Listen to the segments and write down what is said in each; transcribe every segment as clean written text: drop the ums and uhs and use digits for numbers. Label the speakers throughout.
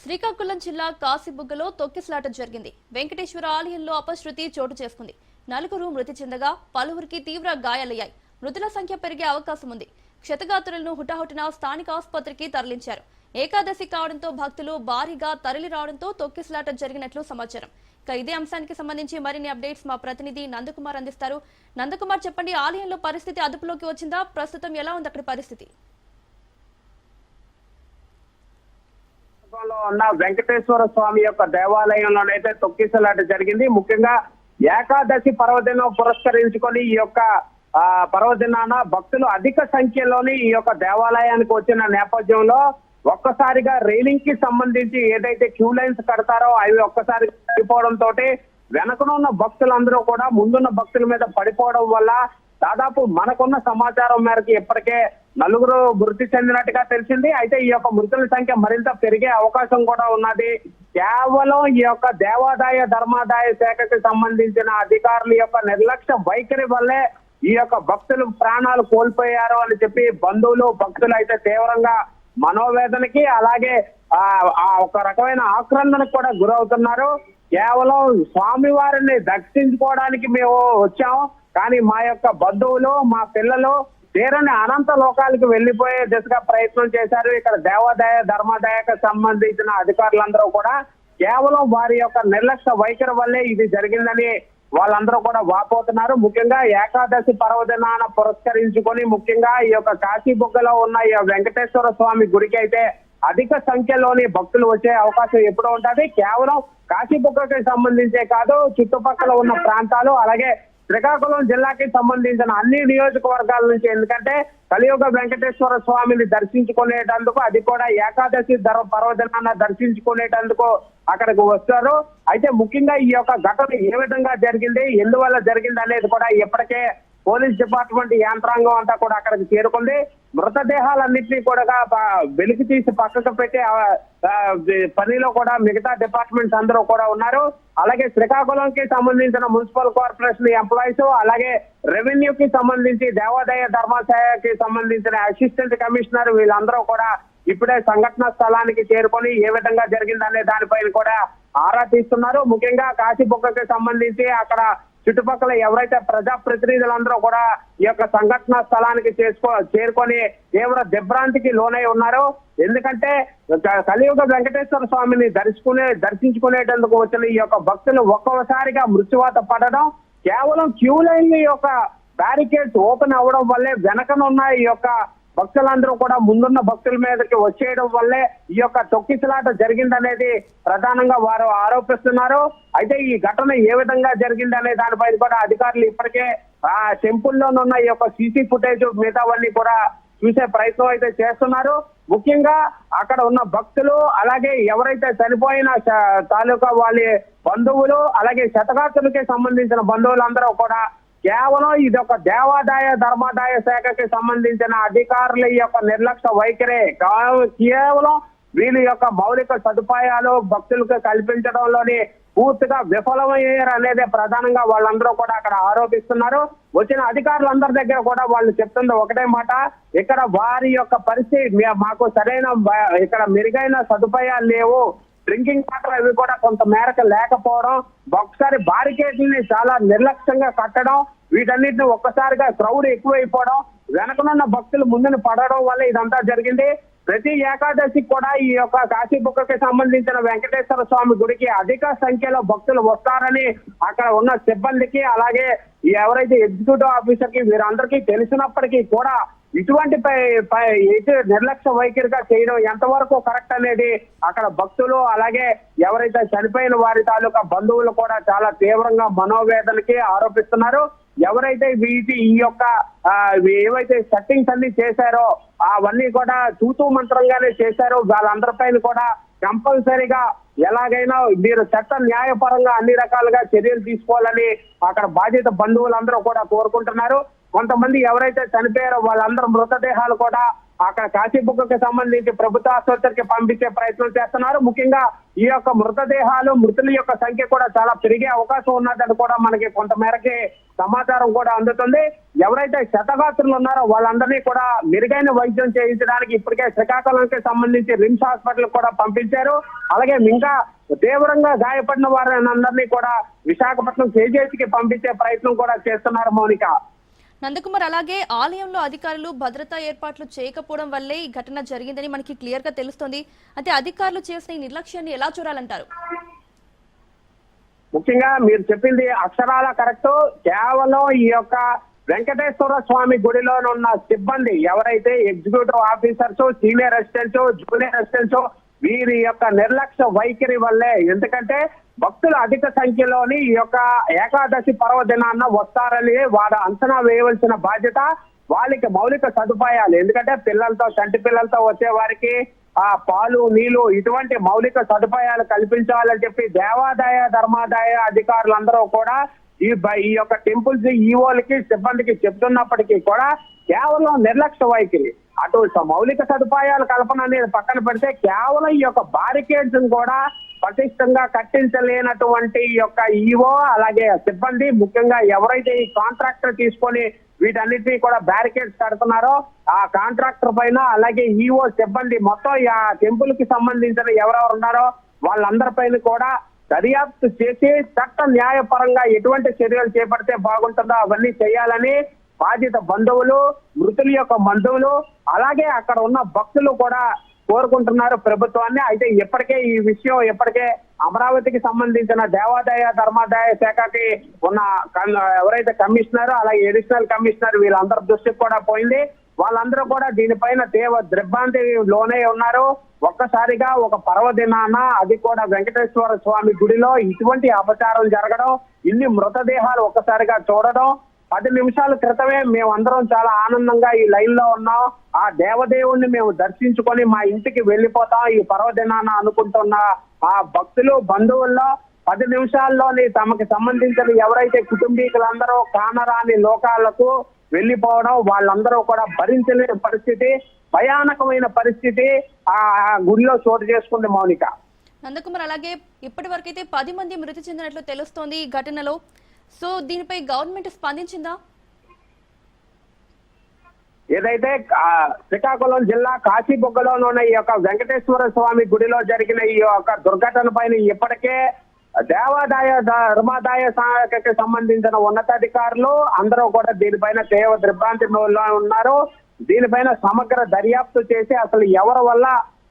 Speaker 1: శ్రీకాకుళం జిల్లా కాశీబుగ్గలో తొక్కిసలాట జరిగింది. వెంకటేశ్వర ఆలయంలో అపశృతి చోటు చేసుకుంది. నలుగురు మృతి చెందగా పలువురికి తీవ్ర గాయాలయ్యాయి. మృతుల సంఖ్య పెరిగే అవకాశం ఉంది. క్షతగాత్రులను హుటాహుటిన స్థానిక ఆసుపత్రికి తరలించారు. ఏకాదశి కావడంతో భక్తులు భారీగా తరలి రావడంతో తొక్కిసలాట జరిగినట్లు సమాచారం. ఇదే అంశానికి సంబంధించి మరిన్ని అప్డేట్స్ మా ప్రతినిధి నందకుమార్ అందిస్తారు. నందకుమార్, చెప్పండి, ఆలయంలో పరిస్థితి అదుపులోకి వచ్చిందా? ప్రస్తుతం ఎలా ఉంది అక్కడి పరిస్థితి?
Speaker 2: ఉన్న వెంకటేశ్వర స్వామి యొక్క దేవాలయంలోనైతే తొక్కిసలాట జరిగింది. ముఖ్యంగా ఏకాదశి పర్వదినం పురస్కరించుకొని ఈ యొక్క పర్వదినాన భక్తులు అధిక సంఖ్యలోని ఈ యొక్క దేవాలయానికి వచ్చిన నేపథ్యంలో ఒక్కసారిగా రైలింగ్ కి సంబంధించి ఏదైతే క్యూ లైన్స్ కడతారో అవి ఒక్కసారి పడిపోవడంతో వెనకనున్న భక్తులందరూ కూడా ముందున్న భక్తుల మీద పడిపోవడం వల్ల దాదాపు మనకున్న సమాచారం మేరకు ఇప్పటికే నలుగురు మృతి చెందినట్టుగా తెలిసింది. అయితే ఈ యొక్క మృతుల సంఖ్య మరింత పెరిగే అవకాశం కూడా ఉన్నది. కేవలం ఈ యొక్క దేవాదాయ ధర్మాదాయ శాఖకి సంబంధించిన అధికారుల యొక్క నిర్లక్ష్య వైఖరి వల్లే ఈ యొక్క భక్తులు ప్రాణాలు కోల్పోయారు అని చెప్పి బంధువులు భక్తులు అయితే తీవ్రంగా మనోవేదనకి అలాగే ఒక రకమైన ఆక్రందనకు కూడా గురవుతున్నారు. కేవలం స్వామివారిని దర్శించుకోవడానికి మేము వచ్చాము, కానీ మా యొక్క బంధువులు మా పిల్లలు తీరని అనంత లోకాలకు వెళ్లిపోయే దిశగా ప్రయత్నం చేశారు. ఇక్కడ దేవాదాయ ధర్మాదాయకు సంబంధించిన అధికారులందరూ కూడా కేవలం వారి యొక్క నిర్లక్ష్య వైఖరి వల్లే ఇది జరిగిందని వాళ్ళందరూ కూడా వాపోతున్నారు. ముఖ్యంగా ఏకాదశి పర్వదినాన పురస్కరించుకొని ముఖ్యంగా ఈ యొక్క కాశీబుగ్గలో ఉన్న ఈ వెంకటేశ్వర స్వామి గుడికి అయితే అధిక సంఖ్యలోని భక్తులు వచ్చే అవకాశం ఎప్పుడూ ఉంటుంది. కేవలం కాశీబుగ్గకి సంబంధించే కాదు, చుట్టుపక్కల ఉన్న ప్రాంతాలు అలాగే శ్రీకాకుళం జిల్లాకి సంబంధించిన అన్ని నియోజకవర్గాల నుంచి, ఎందుకంటే కలియుగ వెంకటేశ్వర స్వామిని దర్శించుకునేటందుకు, అది కూడా ఏకాదశి పర్వదినాన్ని దర్శించుకునేటందుకు అక్కడికి వస్తారు. అయితే ముఖ్యంగా ఈ యొక్క ఘటన ఏ విధంగా జరిగింది, ఎందువల్ల జరిగింది అనేది కూడా ఇప్పటికే పోలీస్ డిపార్ట్మెంట్ యంత్రాంగం అంతా కూడా అక్కడికి చేరుకుంది. మృతదేహాలన్నింటినీ కూడా వెలికి తీసి పక్కకు పెట్టే పనిలో కూడా మిగతా డిపార్ట్మెంట్స్ అందరూ కూడా ఉన్నారు. అలాగే శ్రీకాకుళంకి సంబంధించిన మున్సిపల్ కార్పొరేషన్ ఎంప్లాయీస్ అలాగే రెవెన్యూకి సంబంధించి దేవాదాయ ధర్మశాఖకి సంబంధించిన అసిస్టెంట్ కమిషనర్ వీళ్ళందరూ కూడా ఇప్పుడే సంఘటన స్థలానికి చేరుకొని ఏ విధంగా జరిగిందనే దానిపైన కూడా ఆరా తీస్తున్నారు. ముఖ్యంగా కాశీబుగ్గకి సంబంధించి అక్కడ చుట్టుపక్కల ఎవరైతే ప్రజాప్రతినిధులందరూ కూడా ఈ యొక్క సంఘటన స్థలానికి చేరుకొని తీవ్ర దిగ్భ్రాంతికి లోనై ఉన్నారు. ఎందుకంటే కలియుగ వెంకటేశ్వర స్వామిని దర్శించుకునేటందుకు వచ్చిన ఈ యొక్క భక్తులు ఒక్కసారిగా మృత్యువాత పడడం, కేవలం క్యూ లైన్ యొక్క బ్యారికేడ్స్ ఓపెన్ అవ్వడం వల్లే వెనకనున్న ఈ యొక్క భక్తులందరూ కూడా ముందున్న భక్తుల మీదకి వచ్చేయడం వల్లే ఈ యొక్క తొక్కిసలాట జరిగిందనేది ప్రధానంగా వారు ఆరోపిస్తున్నారు. అయితే ఈ ఘటన ఏ విధంగా జరిగిందనే దానిపైన కూడా అధికారులు ఇప్పటికే ఆ టెంపుల్లోనున్న ఈ యొక్క సీసీ ఫుటేజ్ మిగతావన్నీ కూడా చూసే ప్రయత్నం అయితే చేస్తున్నారు. ముఖ్యంగా అక్కడ ఉన్న భక్తులు అలాగే ఎవరైతే చనిపోయిన తాలూకా వాళ్ళ బంధువులు అలాగే శతగాత్రులకి సంబంధించిన బంధువులందరూ కూడా కేవలం ఇది ఒక దేవాదాయ ధర్మాదాయ శాఖకి సంబంధించిన అధికారుల యొక్క నిర్లక్ష్య వైఖరే, కేవలం వీళ్ళ యొక్క మౌలిక సదుపాయాలు భక్తులకు కల్పించడంలోని పూర్తిగా విఫలమయ్యారు అనేదే ప్రధానంగా వాళ్ళందరూ కూడా అక్కడ ఆరోపిస్తున్నారు. వచ్చిన అధికారులందరి దగ్గర కూడా వాళ్ళు చెప్తుంది ఒకటే మాట, ఇక్కడ వారి యొక్క పరిస్థితి మాకు సరైన ఇక్కడ మెరుగైన సదుపాయాలు లేవు, డ్రింకింగ్ వాటర్ అవి కూడా కొంత మేరకు లేకపోవడం, ఒకసారి బారికేడ్ని చాలా నిర్లక్ష్యంగా కట్టడం, వీటన్నిటిని ఒక్కసారిగా క్రౌడ్ ఎక్కువైపోవడం, వెనకనున్న భక్తులు ముందుని పడడం వల్ల ఇదంతా జరిగింది. ప్రతి ఏకాదశికి కూడా ఈ యొక్క కాశీబుగ్గకి సంబంధించిన వెంకటేశ్వర స్వామి గుడికి అధిక సంఖ్యలో భక్తులు వస్తారని అక్కడ ఉన్న సిబ్బందికి అలాగే ఎవరైతే ఎగ్జిక్యూటివ్ ఆఫీసర్ కి వీరందరికీ తెలిసినప్పటికీ కూడా ఇటువంటి నిర్లక్ష్య వైఖరిగా చేయడం ఎంతవరకు కరెక్ట్ అనేది అక్కడ భక్తులు అలాగే ఎవరైతే చనిపోయిన వారి తాలూకా బంధువులు కూడా చాలా తీవ్రంగా మనోవేదనకి ఆరోపిస్తున్నారు. ఎవరైతే ఈ యొక్క ఏవైతే సెట్టింగ్స్ అన్ని చేశారో అవన్నీ కూడా తూతూ మంత్రంగానే చేశారో వాళ్ళందరిపైన కూడా కంపల్సరీగా ఎలాగైనా మీరు చట్ట న్యాయపరంగా అన్ని రకాలుగా చర్యలు తీసుకోవాలని అక్కడ బాధిత బంధువులందరూ కూడా కోరుకుంటున్నారు. కొంతమంది ఎవరైతే చనిపోయారో వాళ్ళందరూ మృతదేహాలు కూడా అక్కడ కాశీబుగ్గకి సంబంధించి ప్రభుత్వ ఆసుపత్రికి పంపించే ప్రయత్నం చేస్తున్నారు. ముఖ్యంగా ఈ యొక్క మృతదేహాలు మృతుల యొక్క సంఖ్య కూడా చాలా పెరిగే అవకాశం ఉన్నదని కూడా మనకి కొంత మేరకి సమాచారం కూడా అందుతుంది. ఎవరైతే క్షతగాత్రులు ఉన్నారో వాళ్ళందరినీ కూడా మెరుగైన వైద్యం చేయించడానికి ఇప్పటికే శ్రీకాకుళంకి సంబంధించి రిమ్స్ హాస్పిటల్ కూడా పంపించారు. అలాగే ఇంకా తీవ్రంగా గాయపడిన వారిని అందరినీ కూడా విశాఖపట్నం కేజీహెచ్కి పంపించే ప్రయత్నం కూడా చేస్తున్నారు మౌనిక.
Speaker 1: నందకుమార్, అలాగే ఆలయంలో అధికారులు భద్రతా ఏర్పాట్లు చేయకపోవడం వల్లే ఈ ఘటన జరిగిందని మనకి క్లియర్ గా తెలుస్తోంది. అయితే అధికారులు చేసిన ఈ నిర్లక్ష్యాన్ని ఎలా చూడాలంటారు?
Speaker 2: ముఖ్యంగా మీరు చెప్పింది అక్షరాల కరెక్ట్. కేవలం ఈ యొక్క వెంకటేశ్వర స్వామి గుడిలోనున్న సిబ్బంది ఎవరైతే executive officers, senior assistants, junior assistants వీరి యొక్క నిర్లక్ష్య వైఖరి వల్లే, ఎందుకంటే భక్తులు అధిక సంఖ్యలోని ఈ యొక్క ఏకాదశి పర్వదినాన్న వస్తారని వాడు అంచనా వేయవలసిన బాధ్యత వాళ్ళకి. మౌలిక సదుపాయాలు, ఎందుకంటే పిల్లలతో చంటి పిల్లలతో వచ్చే వారికి ఆ పాలు నీళ్లు ఇటువంటి మౌలిక సదుపాయాలు కల్పించాలని చెప్పి దేవాదాయ ధర్మాదాయ అధికారులందరూ కూడా ఈ యొక్క టెంపుల్స్ ఈవోలకి సిబ్బందికి చెప్తున్నప్పటికీ కూడా కేవలం నిర్లక్ష్య వైఖరి. అటు మౌలిక సదుపాయాల కల్పన అనేది పక్కన పెడితే కేవలం ఈ యొక్క బారికేడ్స్ కూడా పటిష్టంగా కట్టించలేనటువంటి ఈ యొక్క ఈవో అలాగే సిబ్బంది, ముఖ్యంగా ఎవరైతే ఈ కాంట్రాక్టర్ తీసుకొని వీటన్నిటినీ కూడా బ్యారికేడ్స్ కడుతున్నారో ఆ కాంట్రాక్టర్ పైన అలాగే ఈవో సిబ్బంది మొత్తం ఆ టెంపుల్ కి సంబంధించిన ఎవరెవరు ఉన్నారో వాళ్ళందరిపైన కూడా దర్యాప్తు చేసి చట్ట న్యాయపరంగా ఎటువంటి చర్యలు చేపడితే బాగుంటుందో అవన్నీ చేయాలని బాధిత బంధువులు, మృతుల యొక్క బంధువులు అలాగే అక్కడ ఉన్న భక్తులు కూడా కోరుకుంటున్నారు ప్రభుత్వాన్ని. అయితే ఇప్పటికే ఈ విషయం అమరావతికి సంబంధించిన దేవాదాయ ధర్మాదాయ శాఖకి ఉన్న ఎవరైతే కమిషనర్ అలాగే అడిషనల్ కమిషనర్ వీళ్ళందరి దృష్టికి కూడా పోయింది. వాళ్ళందరూ కూడా దీనిపైన తీవ్ర దిగ్భ్రాంతి లోనే ఉన్నారు. ఒక్కసారిగా ఒక పర్వదినాన అది కూడా వెంకటేశ్వర స్వామి గుడిలో ఇటువంటి అపచారం జరగడం, ఇన్ని మృతదేహాలు ఒక్కసారిగా చూడడం. 10 నిమిషాల క్రితమే మేమందరం చాలా ఆనందంగా ఈ లైన్ లో ఉన్నాం. ఆ దేవదేవుణ్ణి మేము దర్శించుకొని మా ఇంటికి వెళ్ళిపోతాం ఈ పర్వదినాన అనుకుంటున్న ఆ భక్తులు బంధువుల్లో 10 నిమిషాల్లోని తమకి సంబంధించిన ఎవరైతే కుటుంబీకులందరూ కానరాని లోకాలకు వెళ్ళిపోవడం, వాళ్ళందరూ కూడా భరించలేని పరిస్థితి, భయానకమైన పరిస్థితి ఆ గుడిలో చోటు చేసుకుంది మౌనిక.
Speaker 1: నందకుమార్, అలాగే ఇప్పటి వరకైతే 10 మంది మృతి చెందినట్లు తెలుస్తోంది ఈ ఘటనలో. సో దీనిపై గవర్నమెంట్ స్పందించిందా?
Speaker 2: ఏదైతే శ్రీకాకుళం జిల్లా కాశీబుగ్గలోనున్న ఈ యొక్క వెంకటేశ్వర స్వామి గుడిలో జరిగిన ఈ యొక్క దుర్ఘటన పైన ఇప్పటికే దేవాదాయ ధర్మాదాయ శాఖకి సంబంధించిన ఉన్నతాధికారులు అందరూ కూడా దీనిపైన తీవ్ర దిగ్భ్రాంతిలో ఉన్నారు. దీనిపైన సమగ్ర దర్యాప్తు చేసి అసలు ఎవరి వల్ల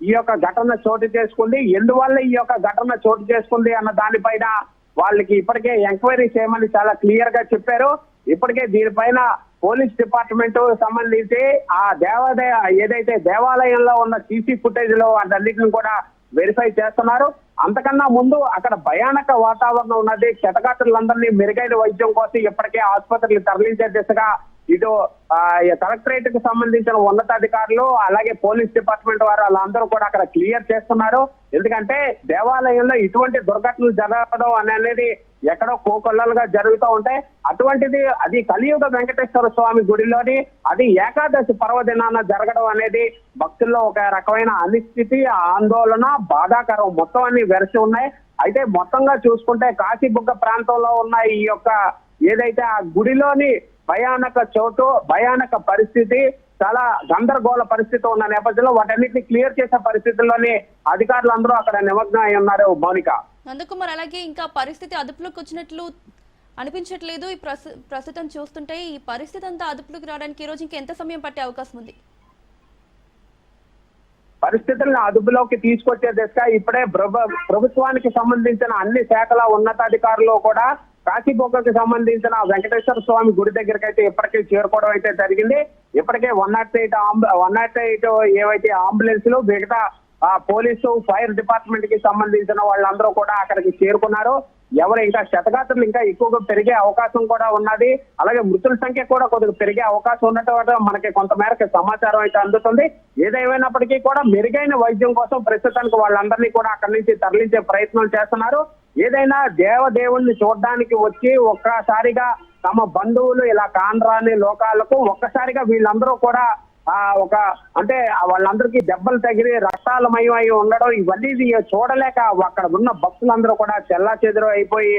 Speaker 2: ఈ యొక్క ఘటన చోటు చేసుకుంది, ఎందువల్ల ఈ యొక్క ఘటన చోటు చేసుకుంది అన్న దానిపైన వాళ్ళకి ఇప్పటికే ఎంక్వైరీ చేయమని చాలా క్లియర్ గా చెప్పారు. ఇప్పటికే దీనిపైన పోలీస్ డిపార్ట్మెంట్ సంబంధించి ఆ ఏదైతే దేవాలయంలో ఉన్న సీసీ ఫుటేజ్ లో వాటన్నిటిని కూడా వెరిఫై చేస్తున్నారు. అంతకన్నా ముందు అక్కడ భయానక వాతావరణం ఉన్నది. క్షతగాత్రులందరినీ మెరుగైన వైద్యం కోసం ఇప్పటికే ఆసుపత్రులు తరలించే దిశగా ఇటు కలెక్టరేట్ కు సంబంధించిన ఉన్నతాధికారులు అలాగే పోలీస్ డిపార్ట్మెంట్ వారు వాళ్ళందరూ కూడా అక్కడ క్లియర్ చేస్తున్నారు. ఎందుకంటే దేవాలయంలో ఇటువంటి దుర్ఘటనలు జరగడం అనేది ఎక్కడో కోకొల్లలుగా జరుగుతూ ఉంటాయి. అటువంటిది అది కలియుగ వెంకటేశ్వర స్వామి గుడిలోని అది ఏకాదశి పర్వదినాన జరగడం అనేది భక్తుల్లో ఒక రకమైన అనిశ్చితి, ఆందోళన, బాధాకరం మొత్తం అన్ని వెరసి ఉన్నాయి. అయితే మొత్తంగా చూసుకుంటే కాశీబుగ్గ ప్రాంతంలో ఉన్న ఈ యొక్క ఏదైతే ఆ గుడిలోని భయానక చోటు, భయానక పరిస్థితి, చాలా గందరగోళ పరిస్థితి ఉన్న నేపథ్యంలో వాటన్నిటిని క్లియర్ చేసే పరిస్థితుల్లోనే అధికారులు అందరూ అక్కడ నిమగ్నం అయి ఉన్నారు మౌనిక.
Speaker 1: నందకుమార్, అలాగే ఇంకా పరిస్థితి అదుపులోకి వచ్చినట్లు అనిపించట్లేదు. ఈ ప్రస్తుతం చూస్తుంటే ఈ పరిస్థితి అంతా అదుపులోకి రావడానికి ఈ రోజు ఇంకా ఎంత సమయం పట్టే అవకాశం ఉంది?
Speaker 2: పరిస్థితులను అదుపులోకి తీసుకొచ్చే దిశగా ఇప్పుడే ప్రభుత్వానికి సంబంధించిన అన్ని శాఖల ఉన్నతాధికారులు కూడా కాశీబుగ్గకి సంబంధించిన వెంకటేశ్వర స్వామి గుడి దగ్గరికి అయితే ఇప్పటికే చేరుకోవడం అయితే జరిగింది. ఇప్పటికే 108 ఏవైతే అంబులెన్స్లు మిగతా పోలీసు ఫైర్ డిపార్ట్మెంట్ కి సంబంధించిన వాళ్ళందరూ కూడా అక్కడికి చేరుకున్నారు. ఎవరు ఇంకా క్షతగాత్రులు ఇంకా ఎక్కువగా పెరిగే అవకాశం కూడా ఉన్నది. అలాగే మృతుల సంఖ్య కూడా కొద్దిగా పెరిగే అవకాశం ఉన్నట్టు మనకి కొంతమేరకు సమాచారం అయితే అందుతుంది. ఏదేమైనప్పటికీ కూడా మెరుగైన వైద్యం కోసం ప్రస్తుతానికి వాళ్ళందరినీ కూడా అక్కడి నుంచి తరలించే ప్రయత్నం చేస్తున్నారు. ఏదైనా దేవదేవుల్ని చూడడానికి వచ్చి ఒక్కసారిగా తమ బంధువులు ఇలా కానరాని లోకాలకు ఒక్కసారిగా వీళ్ళందరూ కూడా ఒక అంటే వాళ్ళందరికీ దెబ్బలు తగిలి రక్తాలమయం అయి ఉండడం ఇవన్నీ చూడలేక అక్కడ ఉన్న భక్తులందరూ కూడా చెల్లా చెదురు అయిపోయి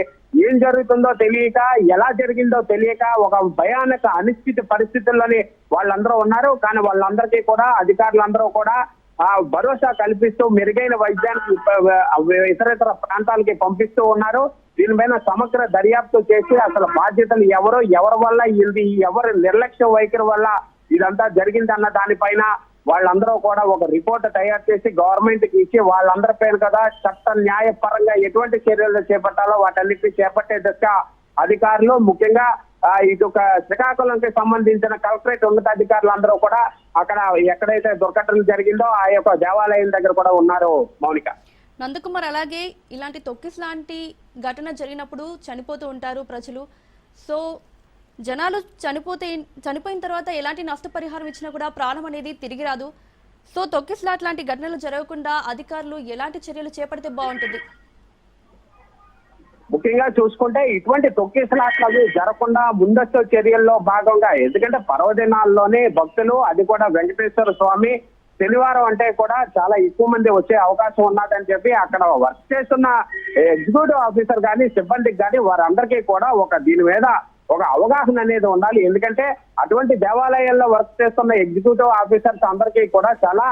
Speaker 2: ఏం జరుగుతుందో తెలియక ఎలా జరిగిందో తెలియక ఒక భయానక అనిశ్చిత పరిస్థితుల్లోని వాళ్ళందరూ ఉన్నారు. కానీ వాళ్ళందరికీ కూడా అధికారులందరూ కూడా భరోసా కల్పిస్తూ మెరుగైన వైద్యానికి ఇతర ప్రాంతాలకి పంపిస్తూ ఉన్నారు. దీనిపైన సమగ్ర దర్యాప్తు చేసి అసలు బాధ్యతలు ఎవరి వల్ల ఇది ఎవరి నిర్లక్ష్య వైఖరి వల్ల ఇదంతా జరిగిందన్న దానిపైన వాళ్ళందరూ కూడా ఒక రిపోర్ట్ తయారు చేసి గవర్నమెంట్ కి ఇచ్చి వాళ్ళందరి పేరు కదా చట్ట న్యాయపరంగా ఎటువంటి చర్యలు చేపట్టాలో వాటన్నిటిని చేపట్టే దిశగా అధికారులు ముఖ్యంగా ఇటు శ్రీకాకుళంకి సంబంధించిన కలెక్టరేట్ ఉన్నతాధికారులు అందరూ కూడా అక్కడ ఎక్కడైతే దుర్ఘటన జరిగిందో ఆ యొక్క దేవాలయం దగ్గర కూడా ఉన్నారు మౌనిక.
Speaker 1: నందకుమార్, అలాగే ఇలాంటి తొక్కిస్ లాంటి ఘటన జరిగినప్పుడు చనిపోతూ ఉంటారు ప్రజలు. సో జనాలు చనిపోయిన తర్వాత ఎలాంటి నష్టపరిహారం ఇచ్చినా కూడా ప్రాణం అనేది తిరిగి రాదు. సో తొక్కిస్లాట్ లాంటి ఘటనలు జరగకుండా అధికారులు ఎలాంటి చర్యలు చేపడితే బాగుంటుంది?
Speaker 2: ముఖ్యంగా చూసుకుంటే ఇటువంటి తొక్కిసలాట్లు జరగకుండా ముందస్తు చర్యల్లో భాగంగా, ఎందుకంటే పర్వదినాల్లోనే భక్తులు, అది కూడా వెంకటేశ్వర స్వామి శనివారం అంటే కూడా చాలా ఎక్కువ మంది వచ్చే అవకాశం ఉన్నదని చెప్పి అక్కడ వర్క్ చేస్తున్న ఎగ్జిక్యూటివ్ ఆఫీసర్ కానీ సిబ్బందికి కానీ వారందరికీ కూడా దీని మీద ఒక అవగాహన అనేది ఉండాలి. ఎందుకంటే అటువంటి దేవాలయాల్లో వర్క్ చేస్తున్న ఎగ్జిక్యూటివ్ ఆఫీసర్స్ అందరికీ కూడా చాలా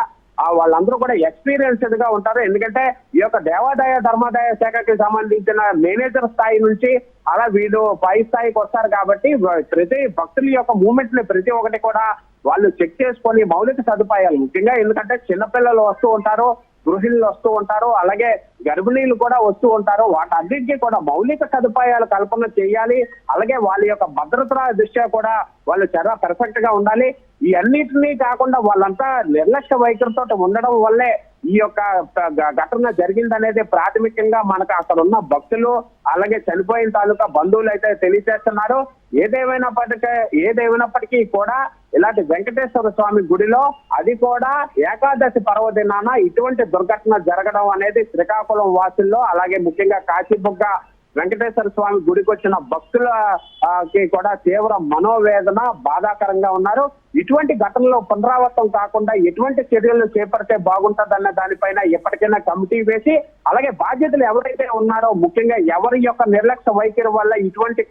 Speaker 2: వాళ్ళందరూ కూడా ఎక్స్పీరియన్స్డ్ గా ఉంటారు. ఎందుకంటే ఈ యొక్క దేవాదాయ ధర్మాదాయ శాఖకి సంబంధించిన మేనేజర్ స్థాయి నుంచి అలా వీళ్ళు పై స్థాయికి వస్తారు కాబట్టి ప్రతి భక్తుల యొక్క మూవ్మెంట్ ని ప్రతి ఒక్కటి కూడా వాళ్ళు చెక్ చేసుకొని మౌలిక సదుపాయాలు ముఖ్యంగా, ఎందుకంటే చిన్నపిల్లలు వస్తూ ఉంటారు, గృహిణులు వస్తూ ఉంటారు, అలాగే గర్భిణీలు కూడా వస్తూ ఉంటారు. వాటన్నిటికీ కూడా మౌలిక సదుపాయాలు కల్పన చేయాలి. అలాగే వాళ్ళ యొక్క భద్రత దృష్ట్యా కూడా వాళ్ళు చాలా పర్ఫెక్ట్ గా ఉండాలి. ఈ అన్నిటినీ కాకుండా వాళ్ళంతా నిర్లక్ష్య వైఖరితో ఉండడం వల్లే ఈ యొక్క ఘటన జరిగిందనేది ప్రాథమికంగా మనకు అక్కడ ఉన్న భక్తులు అలాగే చనిపోయిన తాలూకా బంధువులు అయితే తెలియజేస్తున్నారు. ఏదేమైనప్పటికీ కూడా ఇలాంటి వెంకటేశ్వర స్వామి గుడిలో అది కూడా ఏకాదశి పర్వదినాన ఇటువంటి దుర్ఘటన జరగడం అనేది శ్రీకాకుళం వాసుల్లో అలాగే ముఖ్యంగా కాశీబుగ్గ వెంకటేశ్వర స్వామి గుడికి వచ్చిన భక్తులకి కూడా తీవ్ర మనోవేదన బాధాకరంగా ఉన్నారు. ఇటువంటి ఘటనలో పునరావృతం కాకుండా ఎటువంటి చర్యలు చేపడితే బాగుంటుందన్న దానిపైన ఎప్పటికైనా కమిటీ వేసి అలాగే బాధ్యతలు ఎవరైతే ఉన్నారో ముఖ్యంగా ఎవరి యొక్క నిర్లక్ష్య వైఖరి వల్ల ఇటువంటి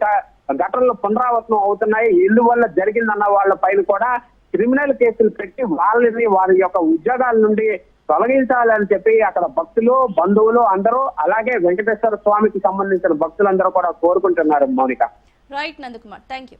Speaker 2: ఘటనలు పునరావృతం అవుతున్నాయి, ఎందువల్ల జరిగిందన్న వాళ్ళ పైన కూడా క్రిమినల్ కేసులు పెట్టి వాళ్ళని వారి యొక్క ఉద్యోగాల నుండి తొలగించాలని చెప్పి అక్కడ భక్తులు, బంధువులు అందరూ అలాగే వెంకటేశ్వర స్వామికి సంబంధించిన భక్తులందరూ కూడా కోరుకుంటున్నారు Mounika.
Speaker 1: Right Nandakumar, thank you.